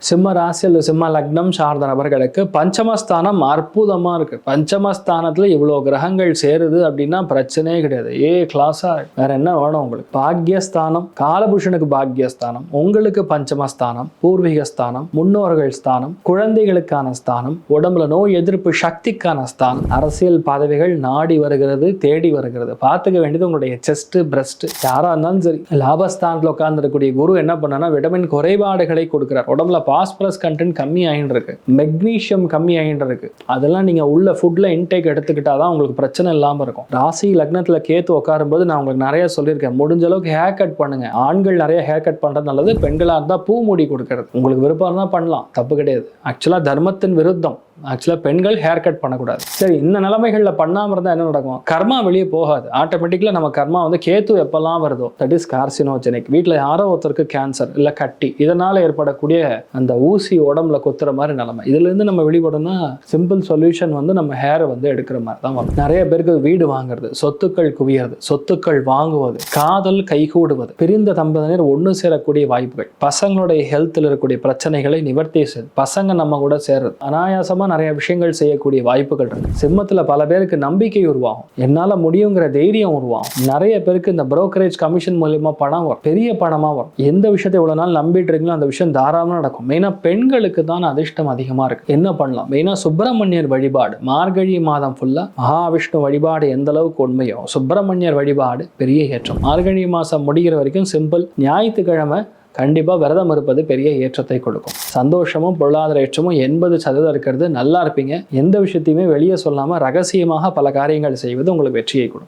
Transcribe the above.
சிம்ம ராசி அல்லது சிம்ம லக்னம் சார்ந்த நபர்களுக்கு பஞ்சமஸ்தானம் அற்புதமா இருக்கு. பஞ்சமஸ்தானத்துல இவ்வளவு கிரகங்கள் சேருது அப்படின்னா பிரச்சனையே கிடையாது. கிளாஸா வேற என்ன வேணும் உங்களுக்கு? பாக்யஸ்தானம், காலபுருஷனுக்கு பாக்யஸ்தானம், உங்களுக்கு பஞ்சமஸ்தானம், பூர்வீக ஸ்தானம், முன்னோர்கள் ஸ்தானம், குழந்தைகளுக்கான ஸ்தானம், உடம்புல நோய் எதிர்ப்பு சக்திக்கான ஸ்தானம், அரசியல் பதவிகள் நாடி வருகிறது, தேடி வருகிறது. பார்த்துக்க வேண்டியது உங்களுடைய செஸ்ட், பிரஸ்ட், யாரா இருந்தாலும் சரி. லாபஸ்தானத்தில் உட்கார்ந்துருக்கக்கூடிய குரு என்ன பண்ணா விட்டமின் குறைபாடுகளை கொடுக்கிறார். உடம்புல பாஸ்பரஸ் கண்டென்ட் கம்மி ஆகிட்டு இருக்கு, மெக்னீஷியம் கம்மி ஆகிட்டு இருக்கு. அதெல்லாம் நீங்க உள்ள ஃபுட்ல இன்டேக் எடுத்துக்கிட்டாதான் உங்களுக்கு பிரச்சனை இல்லாம இருக்கும். ராசி லக்னத்துல கேத்து உட்காரும் போது நான் உங்களுக்கு நிறைய சொல்லியிருக்கேன், முடிஞ்ச அளவுக்கு ஹேர் கட் பண்ணுங்க. ஆண்கள் நிறைய ஹேர் கட் பண்றது நல்லது. பெண்களா இருந்தா பூ மூடி கொடுக்கறது உங்களுக்கு விருப்பம் இருந்தா பண்ணலாம், தப்பு கிடையாது. ஆக்சுவலா தர்மத்தின் விருத்தம். ஆக்சுவலா பெண்கள் ஹேர் கட் பண்ணக்கூடாது. சரி, இந்த நிலைமைகள்ல பண்ணாம இருந்தா என்ன நடக்கும்? கர்மா வெளியே போகாது. ஆட்டோமேட்டிக்கலா நம்ம கர்மா கேத்து எப்பெல்லாம் வருதோ, தட் இஸ் கார்சினோஜெனிக். வீட்டுல யாரோ ஒருத்தருக்கு கேன்சர் இல்ல கட்டி, இதனால ஏற்படக்கூடிய அந்த ஊசி உடம்புல கொத்துற மாதிரி நிலைமை. இதுல இருந்து நம்ம வெளிப்படணும்னா சிம்பிள் சொல்யூஷன் நம்ம ஹேர் எடுக்கிற மாதிரி தான் வரும். நிறைய பேருக்கு வீடு வாங்குறது, சொத்துக்கள் குவியறது, சொத்துக்கள் வாங்குவது, காதல் கைகூடுவது, பிரிந்த தம்பதியினர் ஒண்ணு சேரக்கூடிய வாய்ப்புகள், பசங்களுடைய ஹெல்த்ல இருக்கக்கூடிய பிரச்சனைகளை நிவர்த்தி செய்து பசங்க நம்ம கூட சேர்றது, அனாயாசமா நிறைய விஷயங்கள் செய்யக்கூடிய வாய்ப்புகள் இருக்கு. சிம்மத்துல பல பேருக்கு நம்பிக்கை உருவாகும், என்னால முடியுங்கிற தைரியம் உருவாகும். நிறைய பேருக்கு இந்த புரோக்கரேஜ் கமிஷன் மூலியமா பணம் வரும், பெரிய பணமா வரும். எந்த விஷயத்தை இவ்வளவு நாள் நம்பிட்டு இருக்கீங்களோ அந்த விஷயம் தாராளமா நடக்கும். மெயினா பெண்களுக்கு தான் அதிர்ஷ்டம் அதிகமா இருக்கு. என்ன பண்ணலாம்? மெயினா சுப்பிரமணியர் வழிபாடு. மார்கழி மாதம் ஃபுல்லா மகாவிஷ்ணு வழிபாடு எந்த அளவுக்கு உண்மையோ சுப்பிரமணியர் வழிபாடு பெரிய ஏற்றம். மார்கழி மாசம் முடிகிற வரைக்கும் சிம்பிள். ஞாயிற்றுக்கிழமை கண்டிப்பா விரதம் இருப்பது பெரிய ஏற்றத்தை கொடுக்கும். சந்தோஷமும் பொருளாதார ஏற்றமும் 80% இருக்கிறது. நல்லா இருப்பீங்க. எந்த விஷயத்தையுமே வெளியே சொல்லாம ரகசியமாக பல காரியங்கள் செய்வது உங்களுக்கு வெற்றியை கொடுக்கும்.